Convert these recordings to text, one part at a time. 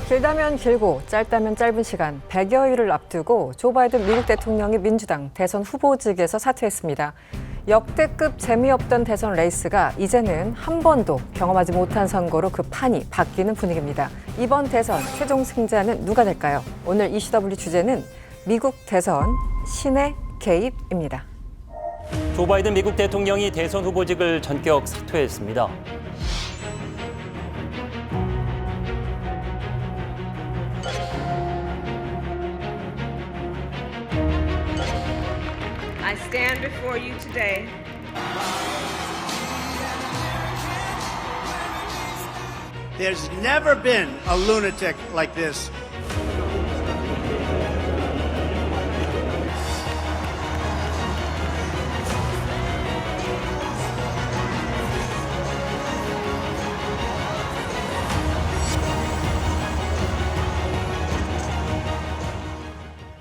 길다면 길고 짧다면 짧은 시간 100여일을 앞두고 조 바이든 미국 대통령이 민주당 대선 후보직에서 사퇴했습니다. 역대급 재미없던 대선 레이스가 이제는 한 번도 경험하지 못한 선거로 그 판이 바뀌는 분위기입니다. 이번 대선 최종 승자는 누가 될까요? 오늘 ECW 주제는 미국 대선 신의 개입입니다. 조 바이든 미국 대통령이 대선 후보직을 전격 사퇴했습니다. I stand before you today There's never been a lunatic like this.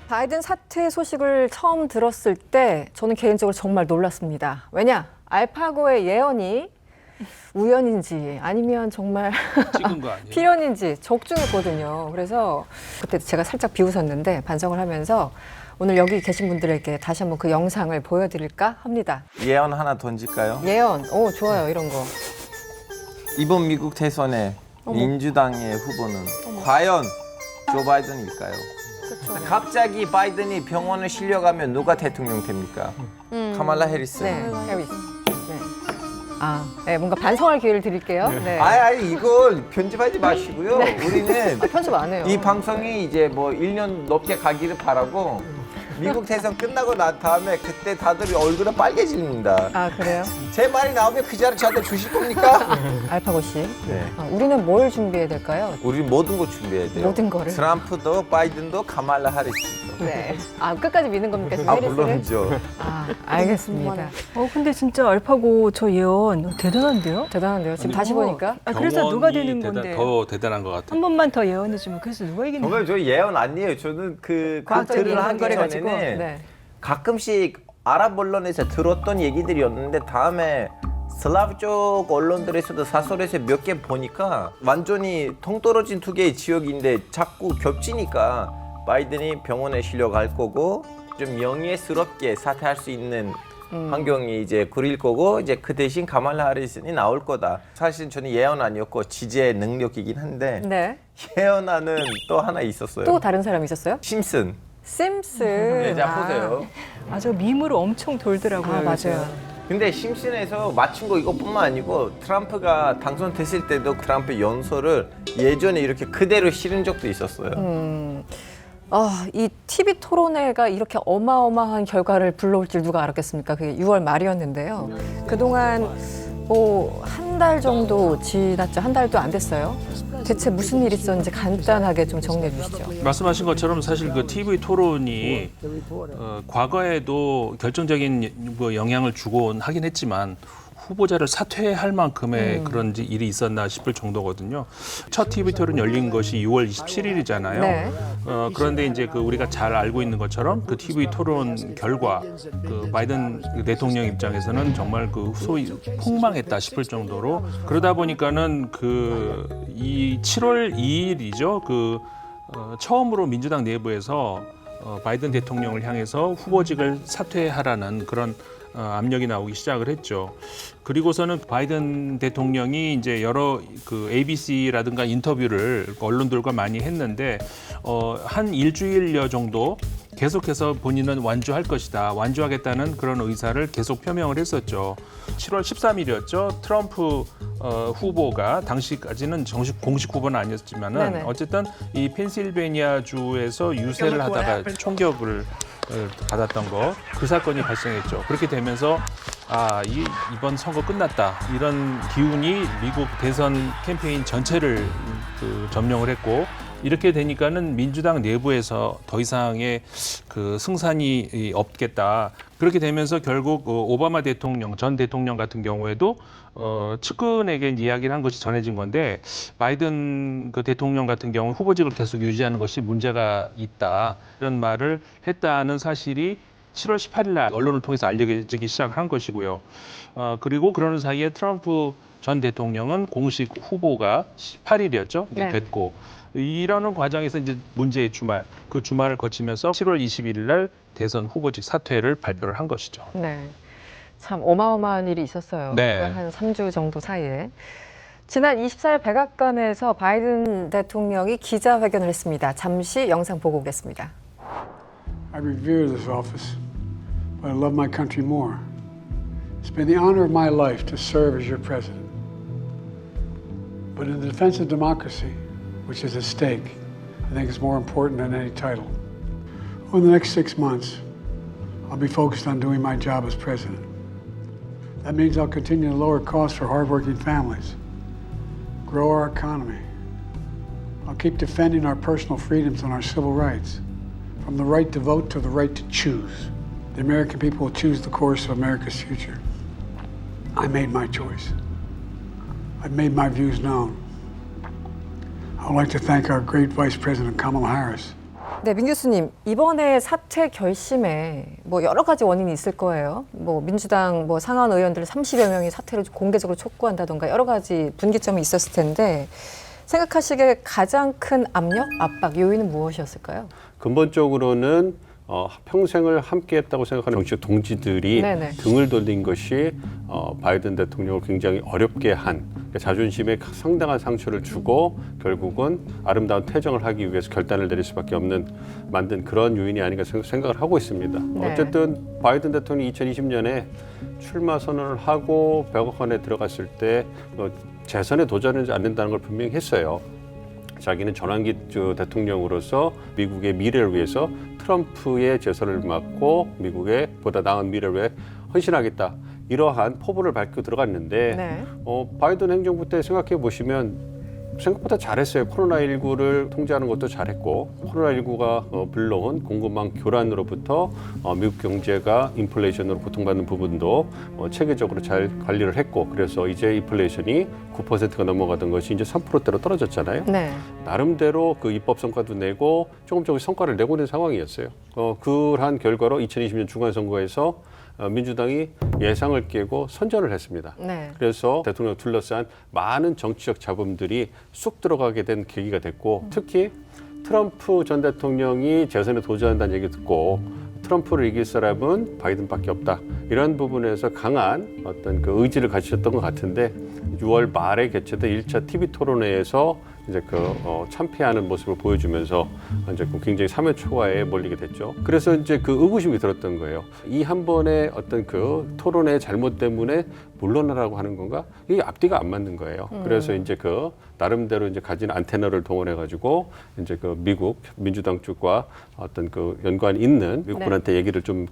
바이든 사퇴 소식을 처음 들었을 때 저는 개인적으로 정말 놀랐습니다. 왜냐? 알파고의 예언이 우연인지 아니면 정말 찍은 거 아니에요? 필연인지 적중했거든요. 그래서 그때 제가 살짝 비웃었는데 반성을 하면서 오늘 여기 계신 분들에게 다시 한번 그 영상을 보여드릴까 합니다. 예언 하나 던질까요? 예언, 오 좋아요 이런 거. 이번 미국 대선에 민주당의 후보는 과연 조 바이든일까요? 갑자기 바이든이 병원에 실려가면 누가 대통령 됩니까? 카말라 해리스. 네, 해리스. 네. 네, 뭔가 반성할 기회를 드릴게요. 네. 아니 이걸 편집하지 마시고요. 우리는 편집 안 해요. 이 방송이 이제 뭐 1년 넘게 가기를 바라고 미국 대선 끝나고 난 다음에 그때 다들 얼굴은 빨개집니다. 아 그래요? 제 말이 나오면 그 자리 저한테 주실 겁니까? 알파고 씨. 네. 우리는 뭘 준비해야 될까요? 우리 모든 거 준비해야 돼요. 모든 거를. 트럼프도 바이든도 카말라 해리스도. 네. 끝까지 믿는 겁니까? 지금 아 해리스를? 물론이죠. 알겠습니다. 근데 진짜 알파고 저 예언 대단한데요? 대단한데요. 지금 다시 보니까. 그래서 누가 되는 건데? 더 대단한 것 같아요. 한 번만 더 예언해주면 그래서 누가 이기는 정말 저 예언 아니에요. 저는 그 과학적인 글을 하기 근거를 가지고. 전에는 네. 가끔씩 아랍 언론에서 들었던 얘기들이었는데 다음에 슬라브 쪽 언론들에서도 사설에서 몇 개 보니까 완전히 동떨어진 두 개의 지역인데 자꾸 겹치니까 바이든이 병원에 실려갈 거고 좀 명예스럽게 사퇴할 수 있는 환경이 이제 그릴 거고 이제 그 대신 카말라 해리스는 나올 거다. 사실 저는 예언 아니었고 지지의 능력이긴 한데 네. 예언하는 또 하나 있었어요. 또 다른 사람 있었어요? 심슨. 심슨. 네, 자 보세요. 저 밈으로 엄청 돌더라고요. 맞아요. 근데 심슨에서 맞춘 거 이것뿐만 아니고 트럼프가 당선됐을 때도 트럼프 연설을 예전에 이렇게 그대로 실은 적도 있었어요. 이 TV 토론회가 이렇게 어마어마한 결과를 불러올 줄 누가 알았겠습니까? 그게 6월 말이었는데요. 그동안 뭐 한 달 정도 지났죠. 한 달도 안 됐어요. 대체 무슨 일이 있었는지 간단하게 좀 정리해 주시죠. 말씀하신 것처럼 사실 그 TV 토론이 과거에도 결정적인 뭐 영향을 주곤 하긴 했지만 후보자를 사퇴할 만큼의 그런 일이 있었나 싶을 정도거든요. 첫 TV 토론 열린 것이 6월 27일이잖아요. 네. 그런데 이제 그 우리가 잘 알고 있는 것처럼 그 TV 토론 결과 그 바이든 대통령 입장에서는 정말 그 소위 폭망했다 싶을 정도로 그러다 보니까는 이 7월 2일이죠. 처음으로 민주당 내부에서 바이든 대통령을 향해서 후보직을 사퇴하라는 그런 압력이 나오기 시작을 했죠. 그리고서는 바이든 대통령이 이제 여러 그 ABC라든가 인터뷰를 언론들과 많이 했는데 한 일주일여 정도 계속해서 본인은 완주할 것이다. 완주하겠다는 그런 의사를 계속 표명을 했었죠. 7월 13일이었죠. 트럼프 후보가 당시까지는 정식 공식 후보는 아니었지만은 네네. 어쨌든 이 펜실베니아 주에서 유세를 하다가 총격을 받았던 거, 그 사건이 발생했죠. 그렇게 되면서 이번 선거 끝났다. 이런 기운이 미국 대선 캠페인 전체를 점령을 했고 이렇게 되니까는 민주당 내부에서 더 이상의 그 승산이 없겠다. 그렇게 되면서 결국 오바마 대통령, 전 대통령 같은 경우에도 측근에게 이야기를 한 것이 전해진 건데 바이든 그 대통령 같은 경우 후보직을 계속 유지하는 것이 문제가 있다. 이런 말을 했다는 사실이 7월 18일 날 언론을 통해서 알려지기 시작한 것이고요. 그리고 그러는 사이에 트럼프 전 대통령은 공식 후보가 18일이었죠. 네. 됐고 이러는 과정에서 이제 문제의 주말, 그 주말을 거치면서 7월 21일 날 대선 후보직 사퇴를 발표를 한 것이죠. 네. 참 어마어마한 일이 있었어요. 네. 한 3주 정도 사이에. 지난 24일 백악관에서 바이든 대통령이 기자회견을 했습니다. 잠시 영상 보고 오겠습니다. I revere this office, but I love my country more. It's been the honor of my life to serve as your president. But in the defense of democracy, which is at stake, I think it's more important than any title. Over the next 6 months, I'll be focused on doing my job as president. That means I'll continue to lower costs for hardworking families, grow our economy. I'll keep defending our personal freedoms and our civil rights, from the right to vote to the right to choose. The American people will choose the course of America's future. I made my choice. I've made my views known. I would like to thank our great Vice President Kamala Harris. 네, 민 교수님, 이번에 사퇴 결심에 뭐 여러 가지 원인이 있을 거예요. 뭐 민주당 뭐 상원 의원들 30여 명이 사퇴를 공개적으로 촉구한다던가 여러 가지 분기점이 있었을 텐데 생각하시기에 가장 큰 압력, 압박 요인은 무엇이었을까요? 근본적으로는 평생을 함께했다고 생각하는 정치적 동지들이 네네. 등을 돌린 것이 바이든 대통령을 굉장히 어렵게 한 자존심에 상당한 상처를 주고 결국은 아름다운 퇴정을 하기 위해서 결단을 내릴 수밖에 없는 만든 그런 요인이 아닌가 생각을 하고 있습니다. 네. 어쨌든 바이든 대통령이 2020년에 출마 선언을 하고 백악관에 들어갔을 때 재선에 도전하지 않는다는 걸 분명히 했어요. 자기는 전환기 대통령으로서 미국의 미래를 위해서 트럼프의 재선을 막고 미국의 보다 나은 미래를 위해 헌신하겠다. 이러한 포부를 밝히고 들어갔는데 네. 바이든 행정부 때 생각해 보시면 생각보다 잘했어요. 코로나19를 통제하는 것도 잘했고 코로나19가 불러온 공급망 교란으로부터 미국 경제가 인플레이션으로 고통받는 부분도 체계적으로 잘 관리를 했고 그래서 이제 인플레이션이 9%가 넘어가던 것이 이제 3%대로 떨어졌잖아요. 네. 나름대로 그 입법 성과도 내고 조금 성과를 내고 있는 상황이었어요. 그러한 결과로 2020년 중간선거에서 민주당이 예상을 깨고 선전을 했습니다. 네. 그래서 대통령을 둘러싼 많은 정치적 잡음들이 쑥 들어가게 된 계기가 됐고 특히 트럼프 전 대통령이 재선에 도전한다는 얘기 듣고 트럼프를 이길 사람은 바이든밖에 없다. 이런 부분에서 강한 어떤 그 의지를 가지셨던 것 같은데 6월 말에 개최된 1차 TV 토론회에서 이제 참패하는 모습을 보여주면서 이제 굉장히 사면초가에 몰리게 됐죠. 그래서 이제 그 의구심이 들었던 거예요. 이 한 번의 어떤 그 토론의 잘못 때문에 물러나라고 하는 건가? 이게 앞뒤가 안 맞는 거예요. 그래서 이제 그 나름대로 이제 가진 안테나를 동원해 가지고 이제 그 미국 민주당 쪽과 어떤 그 연관이 있는 미국 분한테 얘기를 좀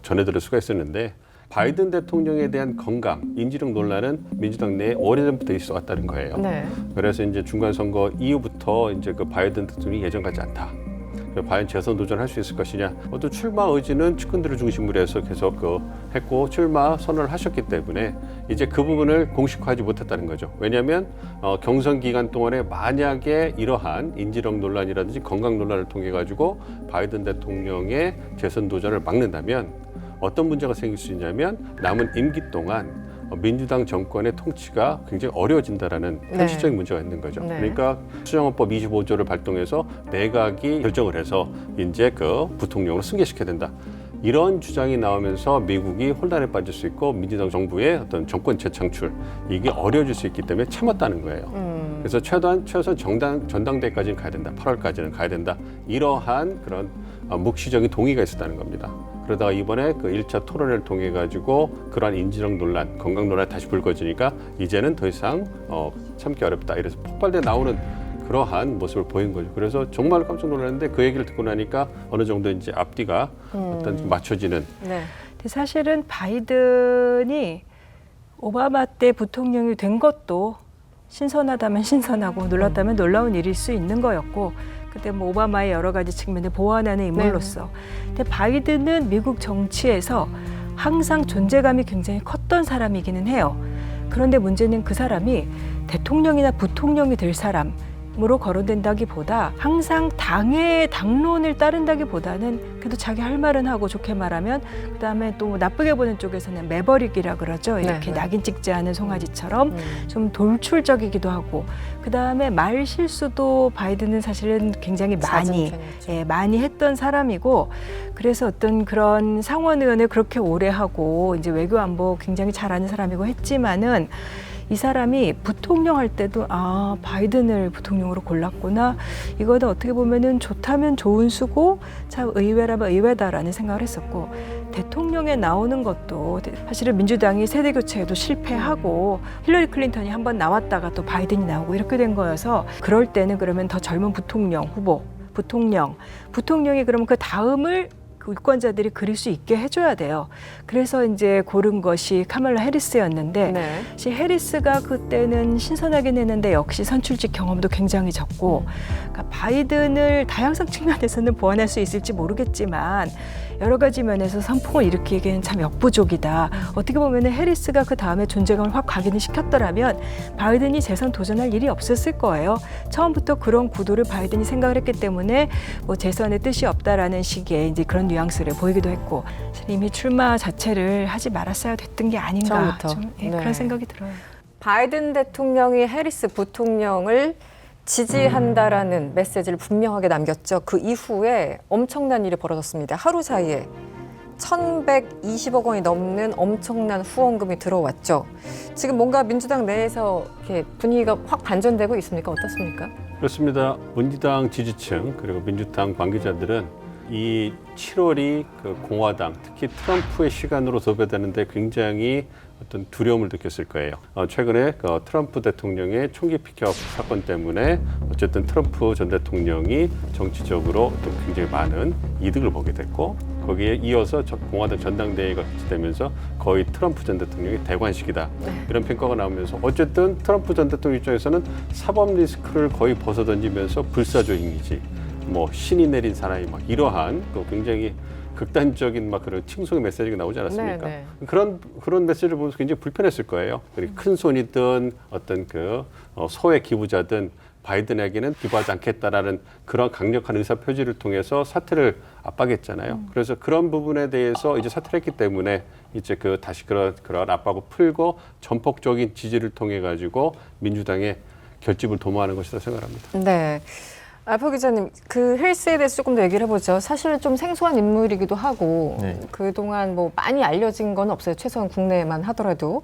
전해드릴 수가 있었는데. 바이든 대통령에 대한 건강, 인지력 논란은 민주당 내에 오래전부터 있어 왔다는 거예요. 네. 그래서 이제 중간선거 이후부터 이제 그 바이든 대통령이 예전 같지 않다. 과연 재선 도전할 수 있을 것이냐. 또 출마 의지는 측근들을 중심으로 해서 계속 했고 출마 선언을 하셨기 때문에 이제 그 부분을 공식화하지 못했다는 거죠. 왜냐하면 경선 기간 동안에 만약에 이러한 인지력 논란이라든지 건강 논란을 통해 가지고 바이든 대통령의 재선 도전을 막는다면 어떤 문제가 생길 수 있냐면 남은 임기 동안 민주당 정권의 통치가 굉장히 어려워진다라는 현실적인 문제가 있는 거죠. 네. 그러니까 수정헌법 25조를 발동해서 내각이 결정을 해서 이제 그 부통령으로 승계시켜야 된다. 이런 주장이 나오면서 미국이 혼란에 빠질 수 있고 민주당 정부의 어떤 정권 재창출 이게 어려워질 수 있기 때문에 참았다는 거예요. 그래서 최소한 전당대회까지는 가야 된다. 8월까지는 가야 된다. 이러한 그런 묵시적인 동의가 있었다는 겁니다. 그러다가 이번에 그 1차 토론회를 통해 가지고 그러한 인지력 논란, 건강 논란이 다시 불거지니까 이제는 더 이상 참기 어렵다. 이래서 폭발돼 나오는 그러한 모습을 보인 거죠. 그래서 정말 깜짝 놀랐는데 그 얘기를 듣고 나니까 어느 정도 이제 앞뒤가 어떤 좀 맞춰지는. 네. 근데 사실은 바이든이 오바마 때 부통령이 된 것도 신선하다면 신선하고 놀랐다면 놀라운 일일 수 있는 거였고 그때 뭐 오바마의 여러 가지 측면을 보완하는 인물로서. 근데 바이든은 미국 정치에서 항상 존재감이 굉장히 컸던 사람이기는 해요. 그런데 문제는 그 사람이 대통령이나 부통령이 될 사람 으로 거론된다기보다 항상 당의 당론을 따른다기보다는 그래도 자기 할 말은 하고 좋게 말하면 그다음에 또 나쁘게 보는 쪽에서는 매버릭이라 그러죠. 이렇게 네. 낙인 찍지 않은 송아지처럼 좀 돌출적이기도 하고 그다음에 말 실수도 바이든은 사실은 굉장히 많이 잦은 편이었죠. 많이 했던 사람이고 그래서 어떤 그런 상원의원을 그렇게 오래 하고 이제 외교 안보 굉장히 잘하는 사람이고 했지만은 이 사람이 부통령 할 때도 아 바이든을 부통령으로 골랐구나 이거는 어떻게 보면은 좋다면 좋은 수고 참 의외라면 의외다라는 생각을 했었고 대통령에 나오는 것도 사실은 민주당이 세대 교체에도 실패하고 힐러리 클린턴이 한번 나왔다가 또 바이든이 나오고 이렇게 된 거여서 그럴 때는 그러면 더 젊은 부통령 후보 부통령이 그러면 그 다음을 그 유권자들이 그릴 수 있게 해줘야 돼요. 그래서 이제 고른 것이 카멀라 해리스였는데 네. 사실 해리스가 그때는 신선하긴 했는데 역시 선출직 경험도 굉장히 적고 그러니까 바이든을 다양성 측면에서는 보완할 수 있을지 모르겠지만 여러 가지 면에서 선풍을 일으키기에는 참 역부족이다. 어떻게 보면 해리스가 그 다음에 존재감을 확 각인을 시켰더라면 바이든이 재선 도전할 일이 없었을 거예요. 처음부터 그런 구도를 바이든이 생각을 했기 때문에 뭐 재선의 뜻이 없다라는 식의 이제 그런 뉘앙스를 보이기도 했고 이미 출마 자체를 하지 말았어야 됐던 게 아닌가 처음부터. 좀 네. 그런 생각이 들어요. 바이든 대통령이 해리스 부통령을 지지한다라는 메시지를 분명하게 남겼죠. 그 이후에 엄청난 일이 벌어졌습니다. 하루 사이에 1,120억 원이 넘는 엄청난 후원금이 들어왔죠. 지금 뭔가 민주당 내에서 이렇게 분위기가 확 반전되고 있습니까? 어떻습니까? 그렇습니다. 민주당 지지층 그리고 민주당 관계자들은 이 7월이 그 공화당 특히 트럼프의 시간으로 도배되는데 굉장히 어떤 두려움을 느꼈을 거예요. 최근에 그 트럼프 대통령의 총기 피켓 사건 때문에 어쨌든 트럼프 전 대통령이 정치적으로 또 굉장히 많은 이득을 보게 됐고 거기에 이어서 공화당 전당대회가 개최되면서 거의 트럼프 전 대통령이 대관식이다. 이런 평가가 나오면서 어쨌든 트럼프 전 대통령 입장에서는 사법 리스크를 거의 벗어던지면서 불사조 이미지, 뭐 신이 내린 사람이 막 이러한 그 굉장히 극단적인 막 그런 칭송의 메시지가 나오지 않았습니까? 네, 그런 메시지를 보면서 굉장히 불편했을 거예요. 그리고 큰 손이든 어떤 그 소외 기부자든 바이든에게는 기부하지 않겠다라는 그런 강력한 의사 표지를 통해서 사퇴를 압박했잖아요. 그래서 그런 부분에 대해서 이제 사퇴를 했기 때문에 이제 그 다시 그런 압박을 풀고 전폭적인 지지를 통해 가지고 민주당의 결집을 도모하는 것이라 생각합니다. 네. 알파 기자님, 그 헬스에 대해서 조금 더 얘기를 해보죠. 사실 좀 생소한 인물이기도 하고 네. 그동안 뭐 많이 알려진 건 없어요. 최소한 국내에만 하더라도.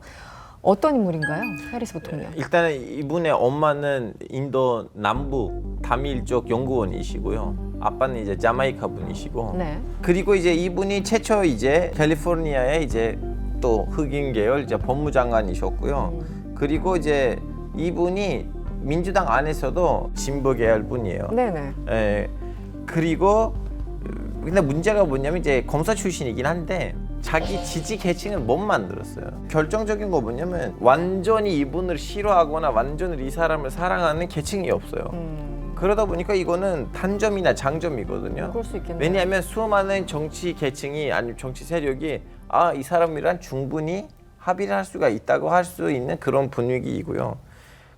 어떤 인물인가요? 해리스 부통령. 일단은 이분의 엄마는 인도 남부 다밀족 연구원이시고요. 아빠는 이제 자마이카 분이시고. 네. 그리고 이제 이분이 최초 이제 캘리포니아의 이제 또 흑인 계열 이제 법무장관이셨고요. 그리고 이제 이분이 민주당 안에서도 진보 계열 분이에요. 네네. 예. 그리고 근데 문제가 뭐냐면 이제 검사 출신이긴 한데 자기 지지 계층을 못 만들었어요. 결정적인 거 뭐냐면 완전히 이분을 싫어하거나 완전히 이 사람을 사랑하는 계층이 없어요. 그러다 보니까 이거는 단점이나 장점이거든요. 그럴 수 있겠네요. 왜냐하면 수많은 정치 계층이 아니면 정치 세력이 아, 이 사람이랑 충분히 합의를 할 수가 있다고 할 수 있는 그런 분위기이고요.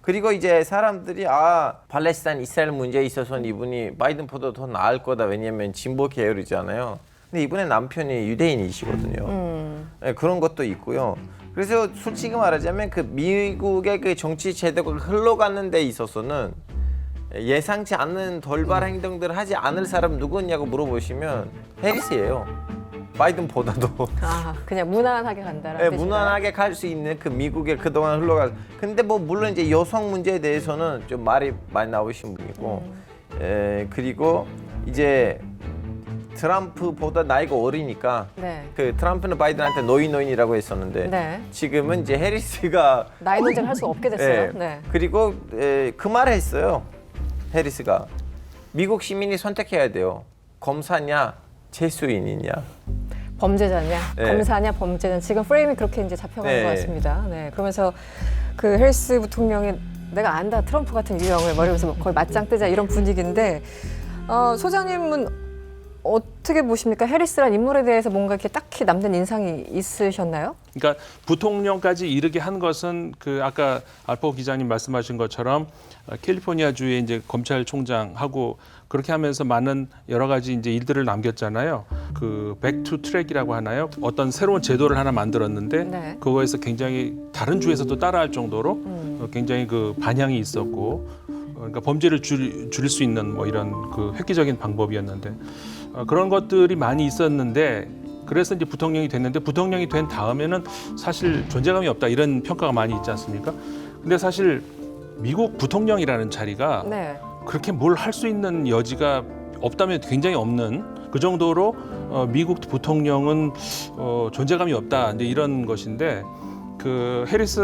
그리고 이제 사람들이 아 팔레스타인 이스라엘 문제에 있어서는 이분이 바이든보다 더 나을 거다. 왜냐하면 진보 계열이잖아요. 근데 이분의 남편이 유대인이시거든요. 네, 그런 것도 있고요. 그래서 솔직히 말하자면 그 미국의 그 정치 제도가 흘러가는 데 있어서는 예상치 않는 돌발 행동들을 하지 않을 사람 누구냐고 물어보시면 해리스예요. 바이든보다도. 아, 그냥 무난하게 간다라는 네, 뜻인가요? 무난하게 갈 수 있는 그 미국의 그동안 흘러갈. 근데 뭐 물론 이제 여성 문제에 대해서는 좀 말이 많이 나오신 분이고, 그리고 이제 트럼프보다 나이가 어리니까 네. 그 트럼프는 바이든한테 노인이라고 했었는데 네. 지금은 이제 해리스가 나이 논쟁을 할 수가 없게 됐어요. 네. 네. 그리고 그 말을 했어요. 해리스가 미국 시민이 선택해야 돼요. 검사냐 재수인이냐. 범죄자냐, 네. 검사냐, 범죄자냐. 지금 프레임이 그렇게 이제 잡혀가는 네. 것 같습니다. 네. 그러면서 그 해리스 부통령이 내가 안다 트럼프 같은 유형을 머리면서 거의 맞짱 뜨자 이런 분위기인데 소장님은 어떻게 보십니까? 해리스란 인물에 대해서 뭔가 이렇게 딱히 남는 인상이 있으셨나요? 그러니까 부통령까지 이르게 한 것은 그 아까 알포 기자님 말씀하신 것처럼 캘리포니아주의 이제 검찰총장하고 그렇게 하면서 많은 여러 가지 이제 일들을 남겼잖아요. 그 백투 트랙이라고 하나요? 어떤 새로운 제도를 하나 만들었는데 네. 그거에서 굉장히 다른 주에서도 따라할 정도로 굉장히 그 반향이 있었고 그러니까 범죄를 줄일 수 있는 뭐 이런 그 획기적인 방법이었는데 그런 것들이 많이 있었는데 그래서 이제 부통령이 됐는데 부통령이 된 다음에는 사실 존재감이 없다 이런 평가가 많이 있지 않습니까? 근데 사실 미국 부통령이라는 자리가 네. 그렇게 뭘 할 수 있는 여지가 없다면 굉장히 없는 그 정도로 미국 부통령은 존재감이 없다 이제 이런 것인데 그 해리스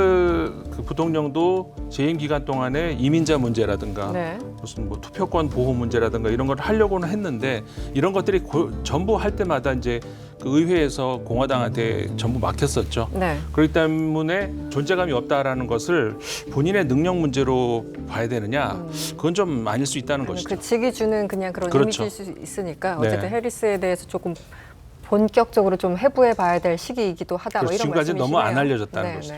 그 부통령도 재임 기간 동안에 이민자 문제라든가 네. 무슨 뭐 투표권 보호 문제라든가 이런 걸 하려고는 했는데 이런 것들이 전부 할 때마다 이제 그 의회에서 공화당한테 전부 막혔었죠. 네. 그렇기 때문에 존재감이 없다라는 것을 본인의 능력 문제로 봐야 되느냐 그건 좀 아닐 수 있다는 것이죠. 그 직이 주는 그냥 그런 그렇죠. 이미지일 수 있으니까 네. 어쨌든 해리스에 대해서 조금 본격적으로 좀 해부해 봐야 될 시기이기도 하다. 뭐 그렇죠. 이런 지금까지 말씀이시네요. 너무 안 알려졌다는 것이죠.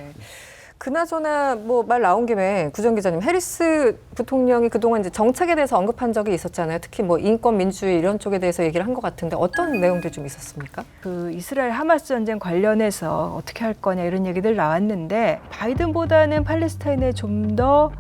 그나저나 뭐 말 나온 김에 구정 기자님, 해리스 부통령이 그동안 이제 정책에 대해서 언급한 적이 있었잖아요. 특히 뭐 인권, 민주주의 이런 쪽에 대해서 얘기를 한 것 같은데 어떤 내용들이 좀 있었습니까? 그 이스라엘 하마스 전쟁 관련해서 어떻게 할 거냐 이런 얘기들 나왔는데 바이든보다는 팔레스타인에 좀 더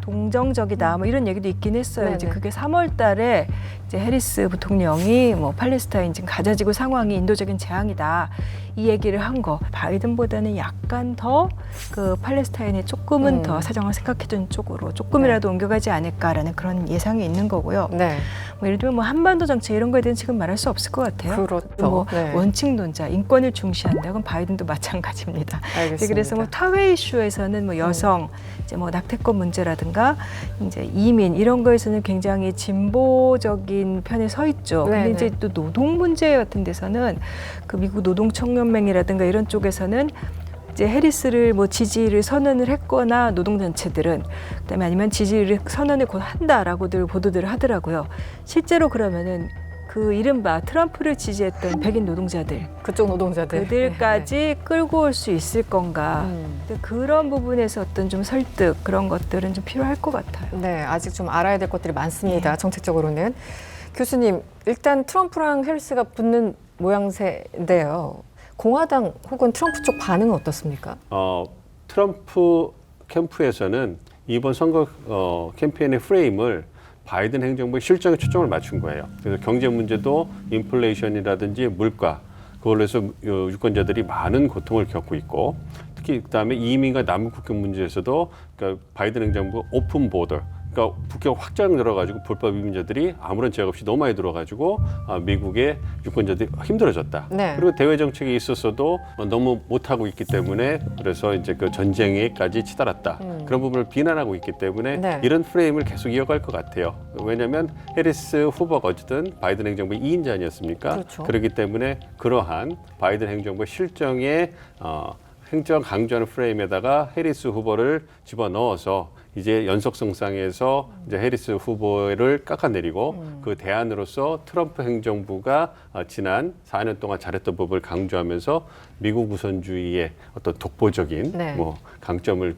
동정적이다 뭐 이런 얘기도 있긴 했어요. 네네. 이제 그게 3월 달에 이제 해리스 부통령이 뭐 팔레스타인 지금 가자지구 상황이 인도적인 재앙이다 이 얘기를 한 거 바이든보다는 약간 더 그 팔레스타인에 조금은 더 사정을 생각해준 쪽으로 조금이라도 옮겨가지 않을까라는 그런 예상이 있는 거고요. 네. 뭐 예를 들면 뭐 한반도 정책 이런 거에 대해서 지금 말할 수 없을 것 같아요. 그렇죠. 뭐 네. 원칙론자, 인권을 중시한다. 그건 바이든도 마찬가지입니다. 알겠습니다. 그래서 뭐 타회 이슈에서는 뭐 여성, 이제 뭐 낙태권 문제라든가 이제 이민 이런 거에서는 굉장히 진보적인 편에 서 있죠. 근데 네네. 이제 또 노동 문제 같은 데서는 그 미국 노동청년맹이라든가 이런 쪽에서는 이제 해리스를 뭐 지지를 선언을 했거나 노동단체들은 그다음에 아니면 지지를 선언을 곧 한다라고들 보도들을 하더라고요. 실제로 그러면은 그 이른바 트럼프를 지지했던 백인 노동자들 그쪽 노동자들 그들까지 끌고 올 수 있을 건가. 음. 근데 그런 부분에서 어떤 좀 설득 그런 것들은 좀 필요할 것 같아요. 네, 아직 좀 알아야 될 것들이 많습니다. 네. 정책적으로는. 교수님, 일단 트럼프랑 해리스가 붙는 모양새인데요. 공화당 혹은 트럼프 쪽 반응은 어떻습니까? 트럼프 캠프에서는 이번 선거 캠페인의 프레임을 바이든 행정부의 실정에 초점을 맞춘 거예요. 그래서 경제 문제도 인플레이션이라든지 물가 그걸로 해서 유권자들이 많은 고통을 겪고 있고 특히 그다음에 이민과 남북 국경 문제에서도 그러니까 바이든 행정부 오픈 보더 그러니까 국경 확장 늘어가지고 불법 이민자들이 아무런 제약 없이 너무 많이 들어가지고 미국의 유권자들이 힘들어졌다. 네. 그리고 대외 정책에 있어서도 너무 못하고 있기 때문에 그래서 이제 그 전쟁에까지 치달았다. 그런 부분을 비난하고 있기 때문에 네. 이런 프레임을 계속 이어갈 것 같아요. 왜냐하면 해리스 후보가 어쨌든 바이든 행정부의 2인자 아니었습니까? 그렇죠. 그렇기 때문에 그러한 바이든 행정부의 실정에 행정 강조하는 프레임에다가 해리스 후보를 집어넣어서 이제 연속성상에서 이제 해리스 후보를 깎아내리고 그 대안으로서 트럼프 행정부가 지난 4년 동안 잘했던 법을 강조하면서 미국 우선주의의 어떤 독보적인 네. 뭐 강점을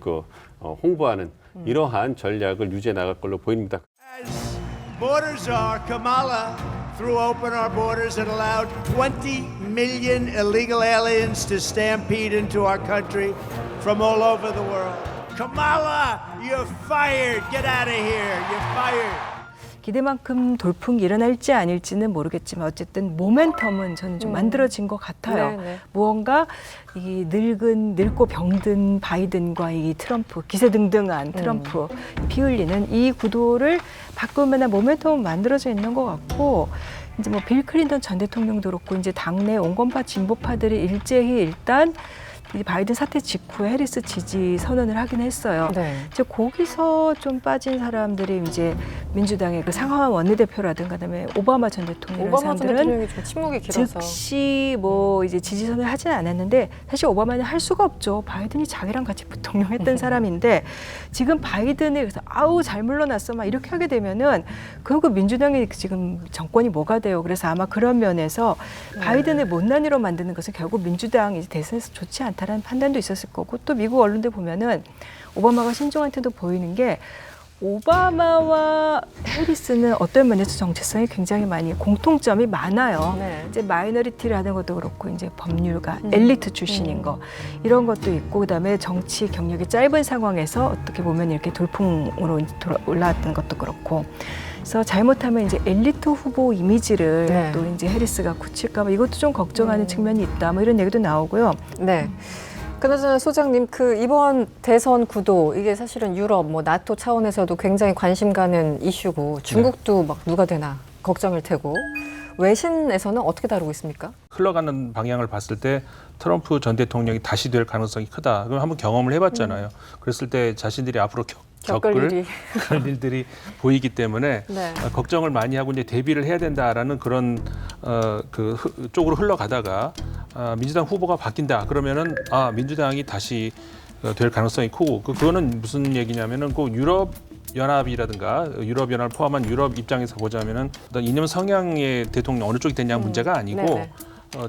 홍보하는 이러한 전략을 유지해 나갈 걸로 보입니다. As borders are, Kamala threw open our borders and allowed 20 million illegal aliens to stampede into our country from all over the world. Kamala, you're fired. Get out of here. You're fired. 기대만큼 돌풍이 일어날지 아닐지는 모르겠지만 어쨌든 모멘텀은 저는 좀 만들어진 것 같아요. 네. 무언가 이 늙고 병든 바이든과 이 트럼프 기세등등한 트럼프 피 흘리는 이 구도를 바꿀 만한 모멘텀은 만들어져 있는 것 같고 이제 뭐 빌 클린턴 전 대통령도 그렇고 이제 당내 온건파 진보파들이 일제히 일단 이 바이든 사퇴 직후에 해리스 지지 선언을 하긴 했어요. 네. 이제 거기서 좀 빠진 사람들이 이제 민주당의 그 상하원 원내대표라든가 그다음에 오바마 전 대통령 오바마 전 사람들은 대통령이 좀 침묵이 길어서. 즉시 뭐 이제 지지 선언을 하지는 않았는데 사실 오바마는 할 수가 없죠. 바이든이 자기랑 같이 부통령했던 사람인데 지금 바이든이 그래서 아우 잘 물러났어 막 이렇게 하게 되면은 그리고 민주당이 지금 정권이 뭐가 돼요. 그래서 아마 그런 면에서 바이든을 못난이로 만드는 것은 결국 민주당이 대선에서 좋지 않다라는 판단도 있었을 거고 또 미국 언론들 보면은 오바마가 신중한 태도 보이는 게 오바마와 해리스는 어떤 면에서 정체성이 굉장히 많이 공통점이 많아요. 네. 이제 마이너리티라는 것도 그렇고 이제 법률가, 엘리트 출신인 거 이런 것도 있고 그다음에 정치 경력이 짧은 상황에서 어떻게 보면 이렇게 돌풍으로 올라왔던 것도 그렇고. 그래서 잘못하면 이제 엘리트 후보 이미지를 네. 또 이제 해리스가 굳힐까 봐 이것도 좀 걱정하는 측면이 있다. 뭐 이런 얘기도 나오고요. 네. 그나저나 소장님, 그 이번 대선 구도 이게 사실은 유럽, 뭐 나토 차원에서도 굉장히 관심 가는 이슈고 중국도 막 누가 되나 걱정일 테고 외신에서는 어떻게 다루고 있습니까? 흘러가는 방향을 봤을 때 트럼프 전 대통령이 다시 될 가능성이 크다. 그럼 한번 경험을 해봤잖아요. 그랬을 때 자신들이 앞으로 겪을 일이. 그런 일들이 보이기 때문에 네. 걱정을 많이 하고 이제 대비를 해야 된다라는 그런 쪽으로 흘러가다가 민주당 후보가 바뀐다 그러면은 민주당이 다시 될 가능성이 크고 그거는 무슨 얘기냐면은 꼭 유럽 연합이라든가 유럽 연합을 포함한 유럽 입장에서 보자면은 어떤 이념 성향의 대통령 어느 쪽이 됐냐 문제가 아니고 네네.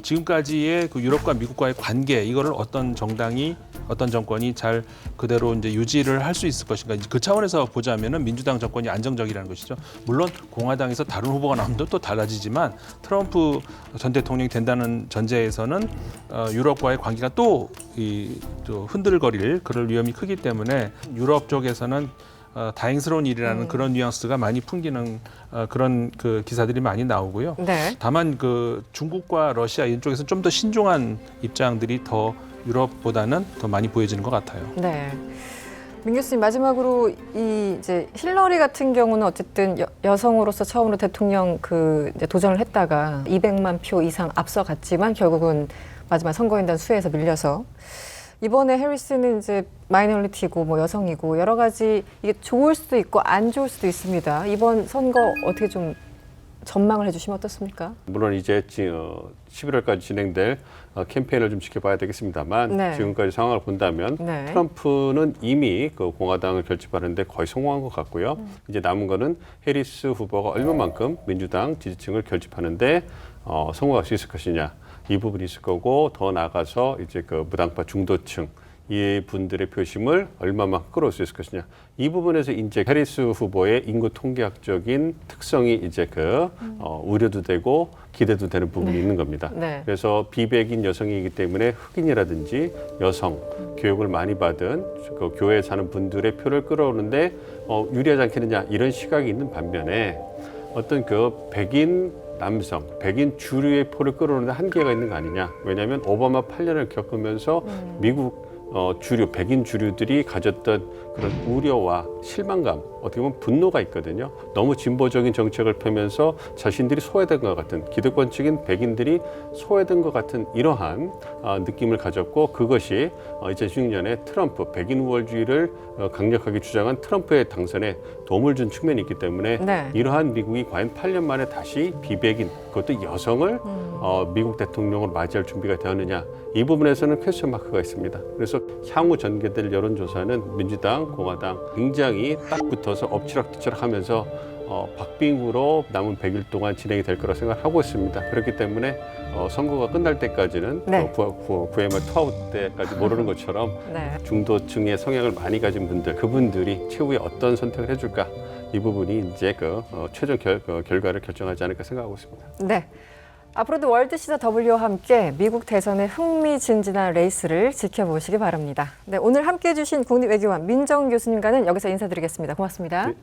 지금까지의 그 유럽과 미국과의 관계 이거를 어떤 정당이 어떤 정권이 잘 그대로 이제 유지를 할 수 있을 것인가 그 차원에서 보자면은 민주당 정권이 안정적이라는 것이죠. 물론 공화당에서 다른 후보가 나오면 또 달라지지만 트럼프 전 대통령이 된다는 전제에서는 유럽과의 관계가 또 흔들거릴 그럴 위험이 크기 때문에 유럽 쪽에서는 다행스러운 일이라는 그런 뉘앙스가 많이 풍기는 그런 그 기사들이 많이 나오고요. 네. 다만 그 중국과 러시아 이쪽에서 좀 더 신중한 입장들이 더 유럽보다는 더 많이 보여지는 것 같아요. 네. 민 교수님 마지막으로 이 이제 힐러리 같은 경우는 어쨌든 여성으로서 처음으로 대통령 이제 도전을 했다가 200만 표 이상 앞서갔지만 결국은 마지막 선거인단 수에서 밀려서 이번에 해리스는 이제 마이너리티고 뭐 여성이고 여러 가지 이게 좋을 수도 있고 안 좋을 수도 있습니다. 이번 선거 어떻게 좀 전망을 해주시면 어떻습니까? 물론 이제 11월까지 진행될 캠페인을 좀 지켜봐야 되겠습니다만 네. 지금까지 상황을 본다면 네. 트럼프는 이미 그 공화당을 결집하는데 거의 성공한 것 같고요. 이제 남은 거는 해리스 후보가 얼마만큼 민주당 지지층을 결집하는데 성공할 수 있을 것이냐 이 부분이 있을 거고 더 나아가서 이제 그 무당파 중도층 이 분들의 표심을 얼마만큼 끌어올 수 있을 것이냐 이 부분에서 이제 해리스 후보의 인구 통계학적인 특성이 이제 우려도 되고 기대도 되는 부분이 있는 겁니다. 네. 그래서 비백인 여성이기 때문에 흑인이라든지 여성 교육을 많이 받은 그 교회에 사는 분들의 표를 끌어오는데 유리하지 않겠느냐 이런 시각이 있는 반면에 어떤 그 백인 남성, 백인 주류의 표를 끌어오는데 한계가 있는 거 아니냐. 왜냐하면 오바마 8년을 겪으면서 미국 주류, 백인 주류들이 가졌던 그런 우려와 실망감, 어떻게 보면 분노가 있거든요. 너무 진보적인 정책을 펴면서 자신들이 소외된 것 같은, 기득권적인 백인들이 소외된 것 같은 이러한 느낌을 가졌고 그것이 2016년에 트럼프, 백인 우월주의를 강력하게 주장한 트럼프의 당선에 도움을 준 측면이 있기 때문에 네. 이러한 미국이 과연 8년 만에 다시 비백인, 그것도 여성을 미국 대통령으로 맞이할 준비가 되었느냐. 이 부분에서는 퀘스천 마크가 있습니다. 그래서 향후 전개될 여론조사는 민주당, 공화당 굉장히 딱 붙어서 엎치락뒤치락 하면서 박빙으로 남은 100일 동안 진행이 될 거라 생각하고 있습니다. 그렇기 때문에 선거가 끝날 때까지는 네. 9회말 투아웃 때까지 모르는 것처럼 네. 중도층의 성향을 많이 가진 분들, 그분들이 최후에 어떤 선택을 해줄까 이 부분이 이제 최종 결과를 결정하지 않을까 생각하고 있습니다. 네. 앞으로도 월드시사 W와 함께 미국 대선의 흥미진진한 레이스를 지켜보시기 바랍니다. 네, 오늘 함께해 주신 국립외교관 민정 교수님과는 여기서 인사드리겠습니다. 고맙습니다. 네.